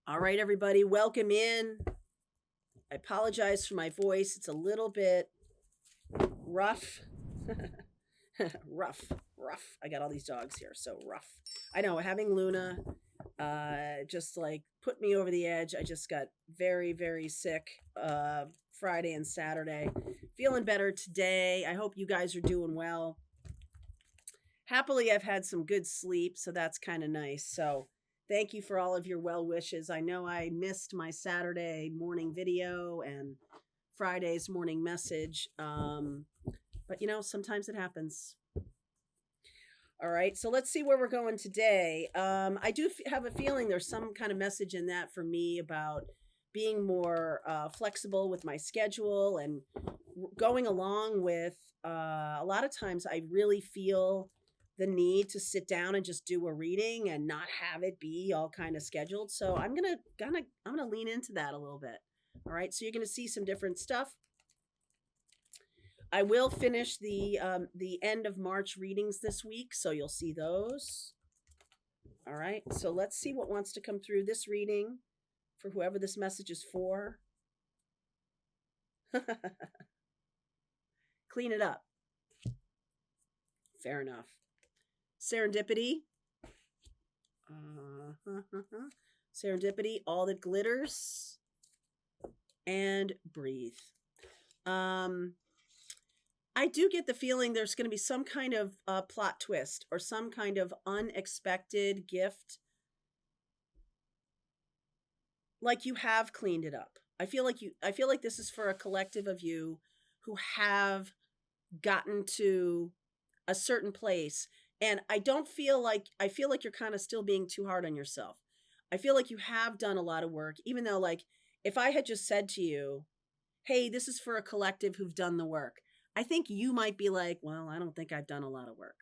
All right, everybody, welcome in. I apologize for my voice. It's a little bit rough. rough, rough. I got all these dogs here, so rough. I know having Luna just like put me over the edge. I just got very, very sick Friday and Saturday. Feeling better today. I hope you guys are doing well. Happily, I've had some good sleep, so that's kind of nice. So, thank you for all of your well wishes. I know I missed my Saturday morning video and Friday's morning message, but sometimes it happens. All right, so let's see where we're going today. I do have a feeling there's some kind of message in that for me about being more flexible with my schedule and going along with a lot of times I really feel the need to sit down and just do a reading and not have it be all kind of scheduled. So I'm gonna lean into that a little bit. All right, so you're gonna see some different stuff. I will finish the end of March readings this week, so you'll see those. All right, so let's see what wants to come through this reading for whoever this message is for. Clean it up. Fair enough. Serendipity. Serendipity, all that glitters, and breathe. I do get the feeling there's going to be some kind of plot twist or some kind of unexpected gift. Like you have cleaned it up. I feel like this is for a collective of you who have gotten to a certain place. And I feel like you're kind of still being too hard on yourself. I feel like you have done a lot of work, even though, like, if I had just said to you, hey, this is for a collective who've done the work, I think you might be like, well, I don't think I've done a lot of work.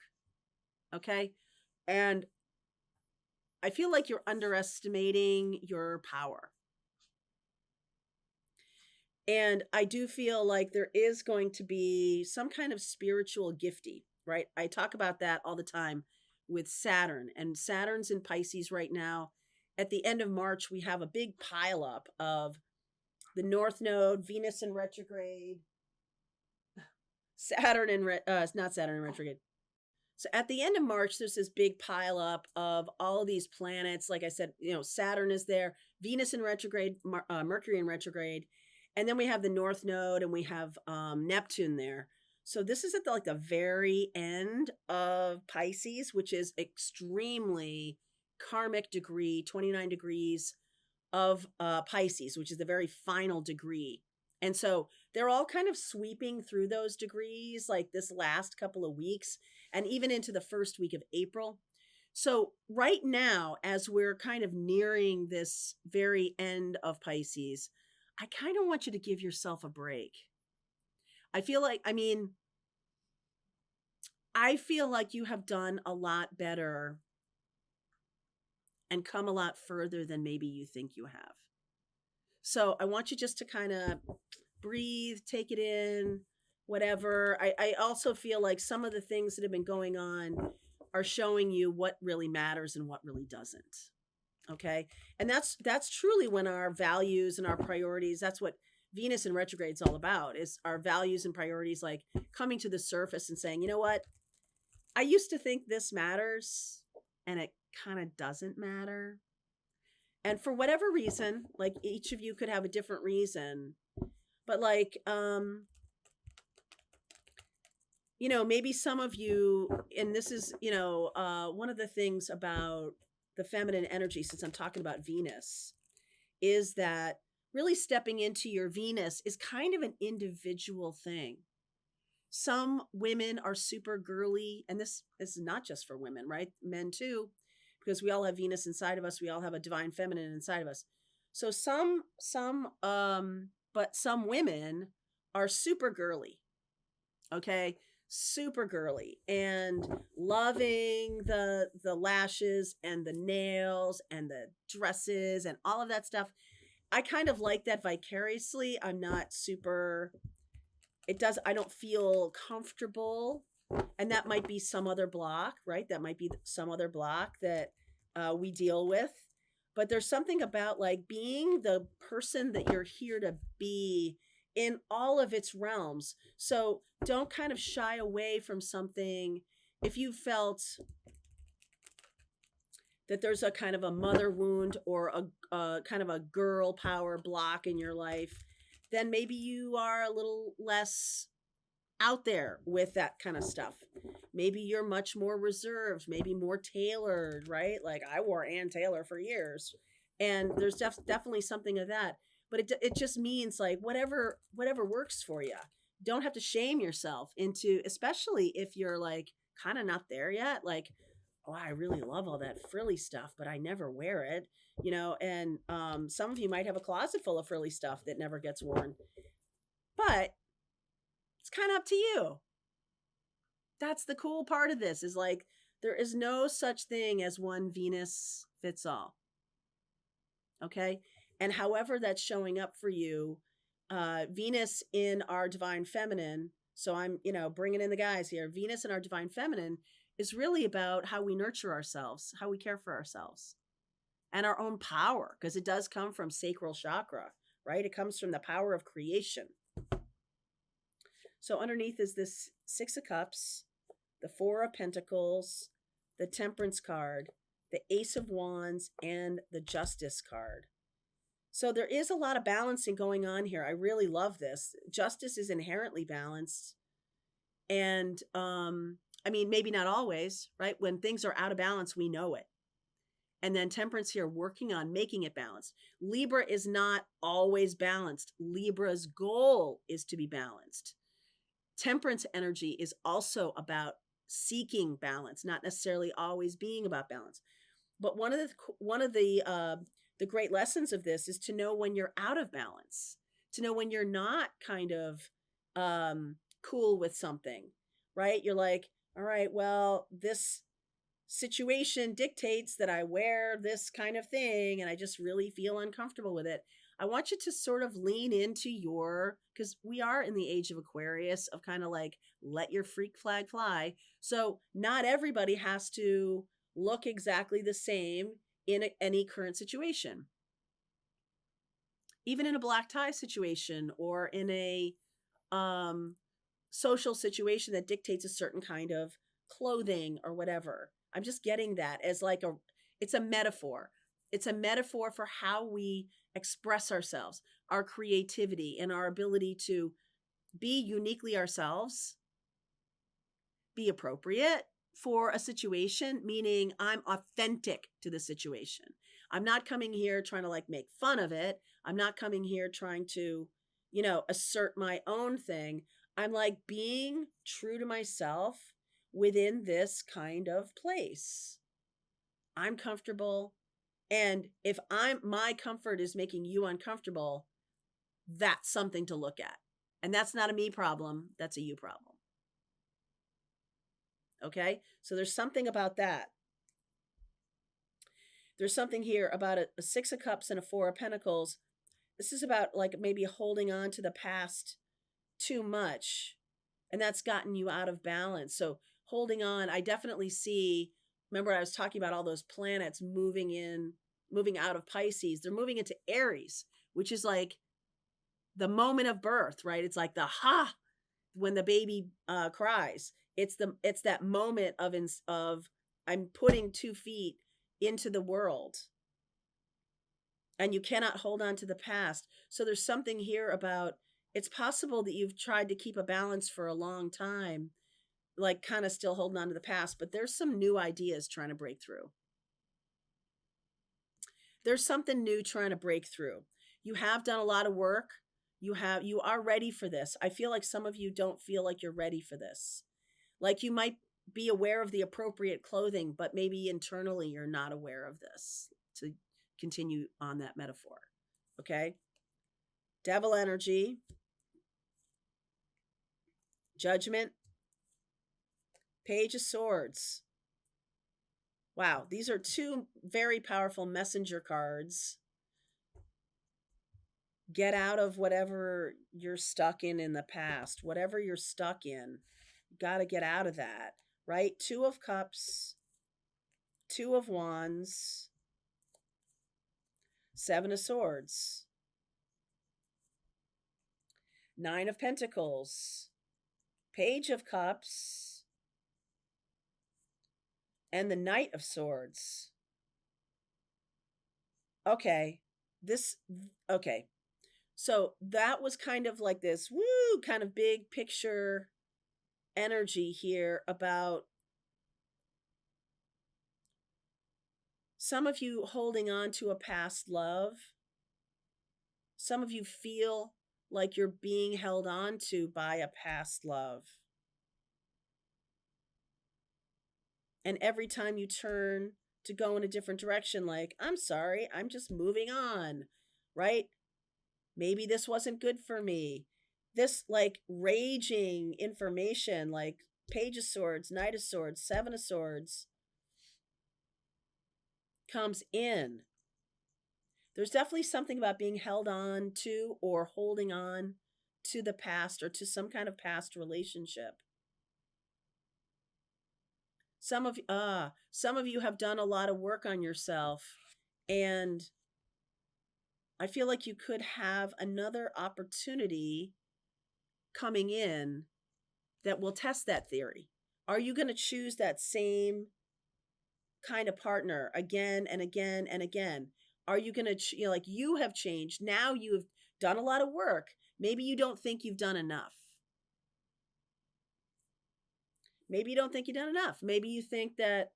Okay. And I feel like you're underestimating your power. And I do feel like there is going to be some kind of spiritual gifty, right? I talk about that all the time with Saturn, and Saturn's in Pisces right now. At the end of March, we have a big pileup of the North Node, Venus in retrograde, Saturn in not Saturn in retrograde. So at the end of March, there's this big pileup of all of these planets. Like I said, Saturn is there, Venus in retrograde, Mercury in retrograde, and then we have the North Node and we have Neptune there. So this is at the very end of Pisces, which is extremely karmic degree, 29 degrees of Pisces, which is the very final degree. And so they're all kind of sweeping through those degrees like this last couple of weeks and even into the first week of April. So right now, as we're kind of nearing this very end of Pisces, I kind of want you to give yourself a break. I feel like you have done a lot better and come a lot further than maybe you think you have. So I want you just to kind of breathe, take it in, whatever. I also feel like some of the things that have been going on are showing you what really matters and what really doesn't. Okay. And that's truly when our values and our priorities, that's what Venus in retrograde is all about, is our values and priorities, like coming to the surface and saying, you know what? I used to think this matters and it kind of doesn't matter. And for whatever reason, like each of you could have a different reason, but maybe some of you, and this is, one of the things about the feminine energy, since I'm talking about Venus, is that really stepping into your Venus is kind of an individual thing. Some women are super girly, and this is not just for women, right? Men too, because we all have Venus inside of us. We all have a divine feminine inside of us. So but some women are super girly. Okay. Super girly and loving the lashes and the nails and the dresses and all of that stuff. I kind of like that vicariously. I'm not super, I don't feel comfortable. And that might be some other block, right? That might be some other block that we deal with. But there's something about like being the person that you're here to be in all of its realms. So don't kind of shy away from something if you felt that there's a kind of a mother wound or a kind of a girl power block in your life, then maybe you are a little less out there with that kind of stuff. Maybe you're much more reserved, maybe more tailored, right? Like I wore Ann Taylor for years, and there's definitely something of that. But it just means like whatever works for you. Don't have to shame yourself into, especially if you're like kind of not there yet. Like, oh, I really love all that frilly stuff, but I never wear it, And some of you might have a closet full of frilly stuff that never gets worn, but it's kind of up to you. That's the cool part of this is like there is no such thing as one Venus fits all. Okay? And however that's showing up for you, Venus in our divine feminine, so I'm, bringing in the guys here. Venus in our divine feminine is really about how we nurture ourselves, how we care for ourselves, and our own power, because it does come from sacral chakra, right? It comes from the power of creation. So underneath is this Six of Cups, the Four of Pentacles, the Temperance card, the Ace of Wands, and the Justice card. So there is a lot of balancing going on here. I really love this. Justice is inherently balanced. And I mean, maybe not always, right? When things are out of balance, we know it. And then Temperance here working on making it balanced. Libra is not always balanced. Libra's goal is to be balanced. Temperance energy is also about seeking balance, not necessarily always being about balance. But one of the great lessons of this is to know when you're out of balance, to know when you're not kind of cool with something, right? You're like, all right, well, this situation dictates that I wear this kind of thing and I just really feel uncomfortable with it. I want you to sort of lean into because we are in the age of Aquarius, of kind of like, let your freak flag fly. So not everybody has to look exactly the same in any current situation. Even in a black tie situation or in a social situation that dictates a certain kind of clothing or whatever. I'm just getting that as like it's a metaphor. It's a metaphor for how we express ourselves, our creativity, and our ability to be uniquely ourselves, be appropriate for a situation, meaning I'm authentic to the situation. I'm not coming here trying to like make fun of it. I'm not coming here trying to, assert my own thing. I'm like being true to myself within this kind of place. I'm comfortable. And if my comfort is making you uncomfortable, that's something to look at. And that's not a me problem. That's a you problem. Okay. So there's something about that. There's something here about a Six of Cups and a Four of Pentacles. This is about like maybe holding on to the past too much, and that's gotten you out of balance. So holding on, I definitely see, remember I was talking about all those planets moving out of Pisces. They're moving into Aries, which is like the moment of birth, right? It's like when the baby cries. It's that moment of I'm putting 2 feet into the world. And you cannot hold on to the past. So there's something here about, it's possible that you've tried to keep a balance for a long time, like kind of still holding on to the past, but there's some new ideas trying to break through. There's something new trying to break through. You have done a lot of work. You are ready for this. I feel like some of you don't feel like you're ready for this. Like you might be aware of the appropriate clothing, but maybe internally you're not aware of this, to continue on that metaphor. Okay. Devil energy, Judgment, Page of Swords. Wow, these are 2 very powerful messenger cards. Get out of whatever you're stuck in the past. Whatever you're stuck in, you got to get out of that, right? 2 of Cups, 2 of Wands, Seven of Swords, Nine of Pentacles, Page of Cups, and the Knight of Swords. Okay. This, okay. So that was kind of like this, woo, kind of big picture energy here about some of you holding on to a past love. Some of you feel like you're being held on to by a past love. And every time you turn to go in a different direction, like, I'm sorry, I'm just moving on, right? Maybe this wasn't good for me. This like raging information, like Page of Swords, Knight of Swords, Seven of Swords, comes in. There's definitely something about being held on to or holding on to the past or to some kind of past relationship. Some of you have done a lot of work on yourself, and I feel like you could have another opportunity coming in that will test that theory. Are you going to choose that same kind of partner again and again and again? Are you going to, like, you have changed. Now you have done a lot of work. Maybe you don't think you've done enough. Maybe you don't think you've done enough. Maybe you think that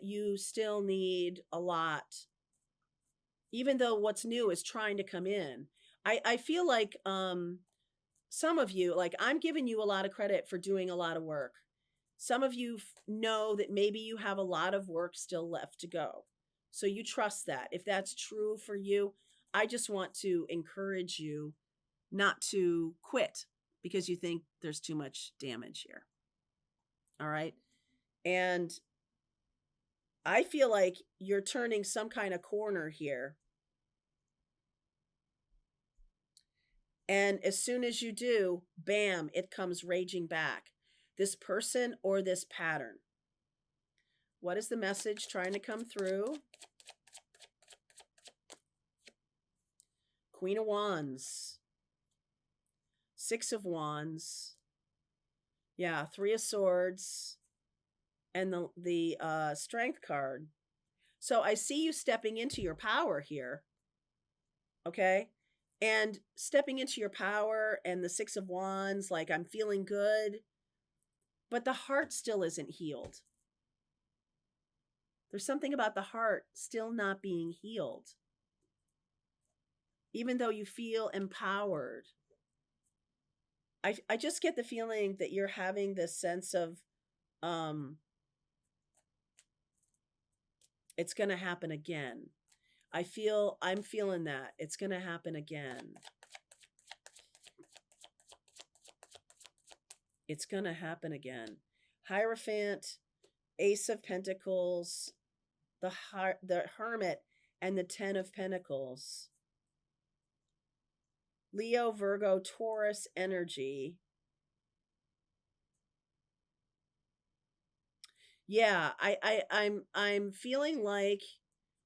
you still need a lot, even though what's new is trying to come in. I feel like some of you, like, I'm giving you a lot of credit for doing a lot of work. Some of you know that maybe you have a lot of work still left to go. So you trust that. If that's true for you, I just want to encourage you not to quit because you think there's too much damage here. All right. And I feel like you're turning some kind of corner here. And as soon as you do, bam, it comes raging back. This person or this pattern. What is the message trying to come through? Queen of Wands. Six of Wands. Yeah, Three of Swords. And the Strength card. So I see you stepping into your power here. Okay? And stepping into your power and the Six of Wands, like, I'm feeling good. But the heart still isn't healed. There's something about the heart still not being healed. Even though you feel empowered. I just get the feeling that you're having this sense of it's going to happen again. I'm feeling that. It's going to happen again. It's going to happen again. Hierophant, Ace of Pentacles, the Hermit, and the Ten of Pentacles. Leo, Virgo, Taurus energy. Yeah, I'm feeling like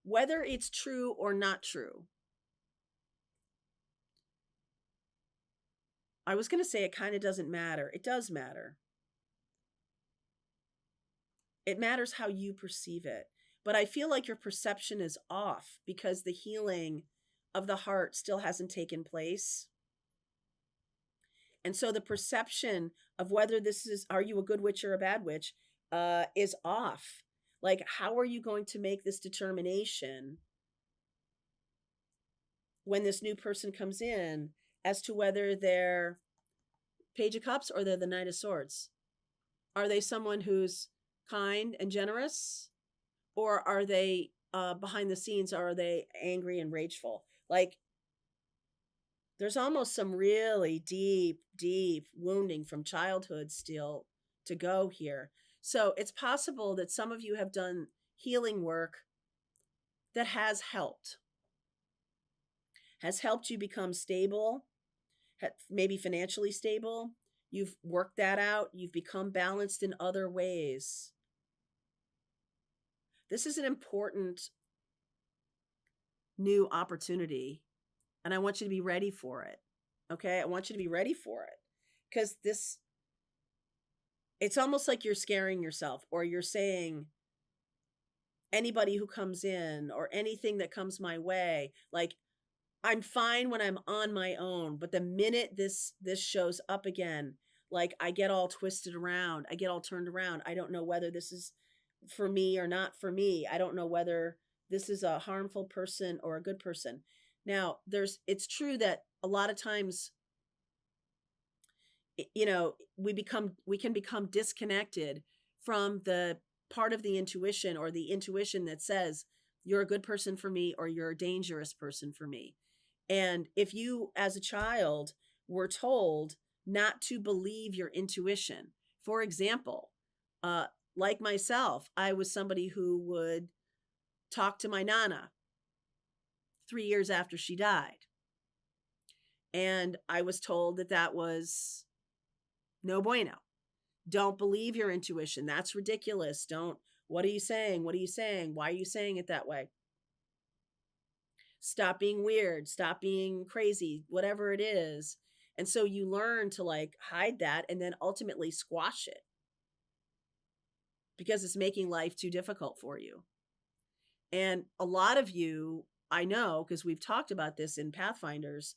whether it's true or not true. I was going to say it kind of doesn't matter. It does matter. It matters how you perceive it. But I feel like your perception is off because the healing of the heart still hasn't taken place. And so the perception of whether are you a good witch or a bad witch, is off. Like, how are you going to make this determination when this new person comes in as to whether they're Page of Cups or they're the Knight of Swords? Are they someone who's kind and generous? Or are they behind the scenes? Are they angry and rageful? Like, there's almost some really deep wounding from childhood still to go here. So it's possible that some of you have done healing work that has helped you become stable, maybe financially stable. You've worked that out. You've become balanced in other ways. This is an important new opportunity, and I want you to be ready for it. Okay? I want you to be ready for it. Because it's almost like you're scaring yourself, or you're saying, anybody who comes in or anything that comes my way, like, I'm fine when I'm on my own, but the minute this shows up again, like, I get all twisted around, I get all turned around. I don't know whether this is for me or not for me. I don't know whether this is a harmful person or a good person. Now, it's true that a lot of times, we can become disconnected from the part of the intuition, or the intuition that says you're a good person for me or you're a dangerous person for me. And if you, as a child, were told not to believe your intuition, for example, like myself, I was somebody who would talk to my nana 3 years after she died. And I was told that was no bueno. Don't believe your intuition. That's ridiculous. What are you saying? What are you saying? Why are you saying it that way? Stop being weird. Stop being crazy, whatever it is. And so you learn to like hide that and then ultimately squash it because it's making life too difficult for you. And a lot of you, I know, because we've talked about this in Pathfinders,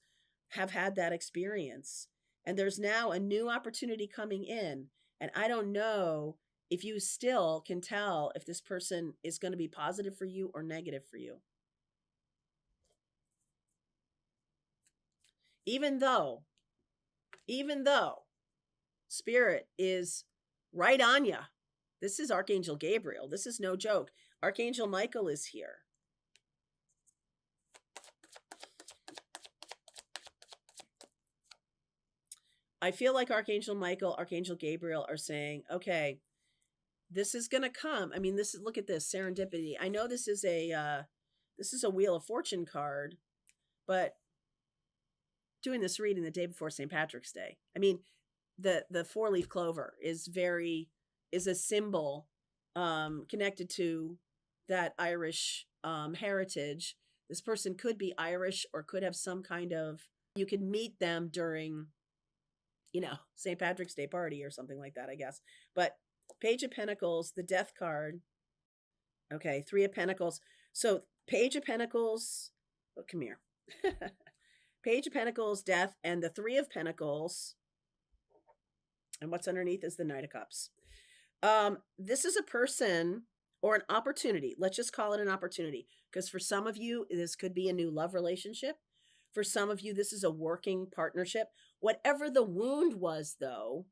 have had that experience. And there's now a new opportunity coming in. And I don't know if you still can tell if this person is going to be positive for you or negative for you. Even though Spirit is right on you. This is Archangel Gabriel. This is no joke. Archangel Michael is here. I feel like Archangel Michael, Archangel Gabriel are saying, okay, this is going to come. I mean, look at this serendipity. I know this is a Wheel of Fortune card, but doing this reading the day before St. Patrick's Day. I mean, the 4-leaf clover is a symbol connected to that Irish heritage. This person could be Irish or could have some kind of, you could meet them during, St. Patrick's Day party or something like that, I guess. But Page of Pentacles, the Death card. Okay, 3 of Pentacles. So Page of Pentacles, come here. Page of Pentacles, Death, and the 3 of Pentacles. And what's underneath is the Knight of Cups. This is a person or an opportunity. Let's just call it an opportunity. Because for some of you, this could be a new love relationship. For some of you, this is a working partnership. Whatever the wound was, though,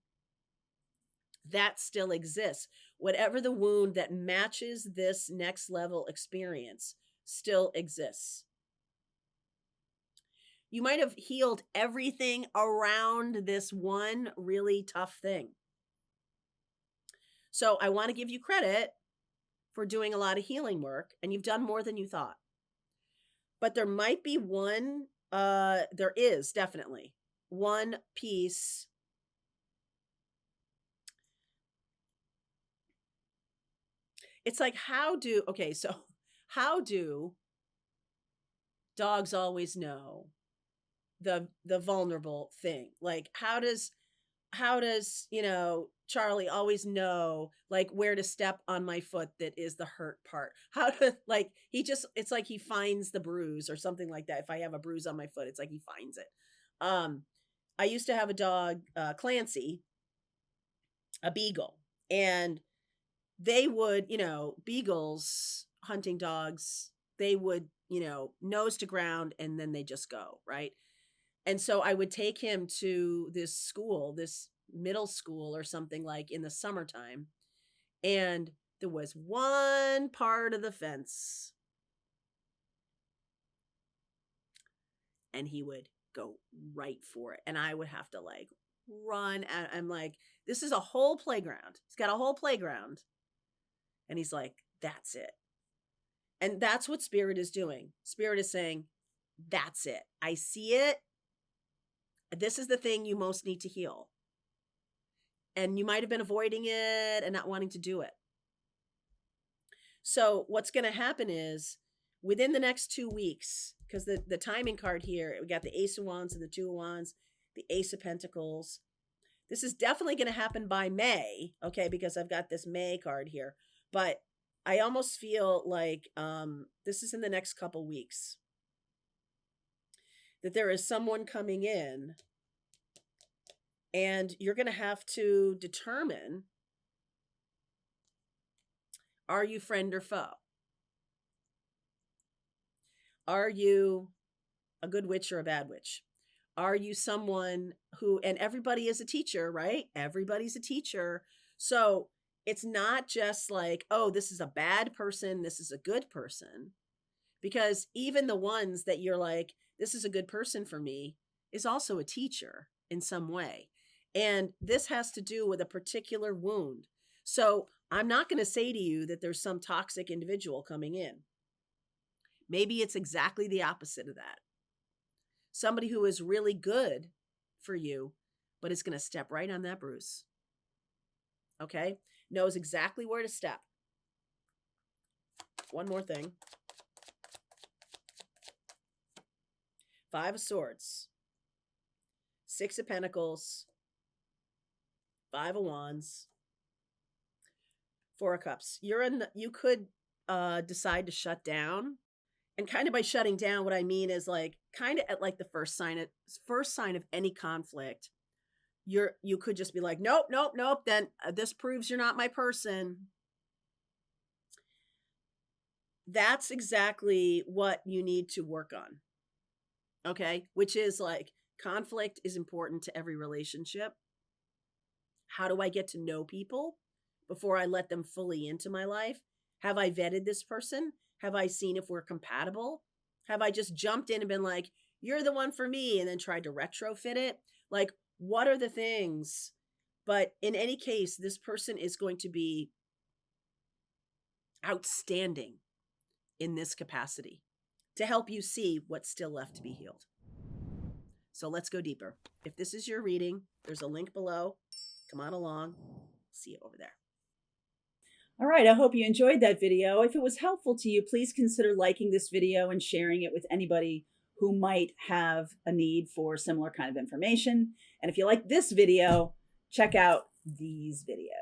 that still exists. Whatever the wound that matches this next level experience still exists. You might have healed everything around this one really tough thing. So I want to give you credit for doing a lot of healing work, and you've done more than you thought. But there might be there is definitely one piece. It's like, how do dogs always know the vulnerable thing? Like, how does Charlie always know like where to step on my foot that is the hurt part? How to it's like he finds the bruise or something like that. If I have a bruise on my foot, it's like he finds it. I used to have a dog, Clancy, a beagle, and they would, beagles, hunting dogs, they would, nose to ground, and then they just go, right? And so I would take him to this school, this middle school or something, like in the summertime. And there was one part of the fence. And he would go right for it. And I would have to like run. And I'm like, this is a whole playground. He's got a whole playground. And he's like, that's it. And that's what Spirit is doing. Spirit is saying, that's it. I see it. This is the thing you most need to heal. And you might have been avoiding it and not wanting to do it. So what's going to happen is within the next 2 weeks, because the timing card here, we got the Ace of Wands and the Two of Wands, the Ace of Pentacles. This is definitely going to happen by May, okay, because I've got this May card here. But I almost feel like this is in the next couple weeks, that there is someone coming in, and you're going to have to determine, are you friend or foe? Are you a good witch or a bad witch? Are you someone who, and everybody is a teacher, right? Everybody's a teacher. So it's not just like, oh, this is a bad person, this is a good person. Because even the ones that you're like, this is a good person for me, is also a teacher in some way. And this has to do with a particular wound. So I'm not going to say to you that there's some toxic individual coming in. Maybe it's exactly the opposite of that. Somebody who is really good for you, but is going to step right on that bruise. Okay? Knows exactly where to step. One more thing. Five of Swords. Six of Pentacles. Five of Wands. Four of Cups. You could decide to shut down. And kind of by shutting down, what I mean is like kind of at like the first sign of any conflict, you could just be like, nope, then this proves you're not my person. That's exactly what you need to work on. Okay? Which is like, conflict is important to every relationship. How do I get to know people before I let them fully into my life? Have I vetted this person? Have I seen if we're compatible? Have I just jumped in and been like, you're the one for me, and then tried to retrofit it? Like, what are the things? But in any case, this person is going to be outstanding in this capacity to help you see what's still left to be healed. So let's go deeper. If this is your reading, there's a link below. Come on along. See you over there. All right, I hope you enjoyed that video. If it was helpful to you, please consider liking this video and sharing it with anybody who might have a need for similar kind of information. And if you like this video, check out these videos.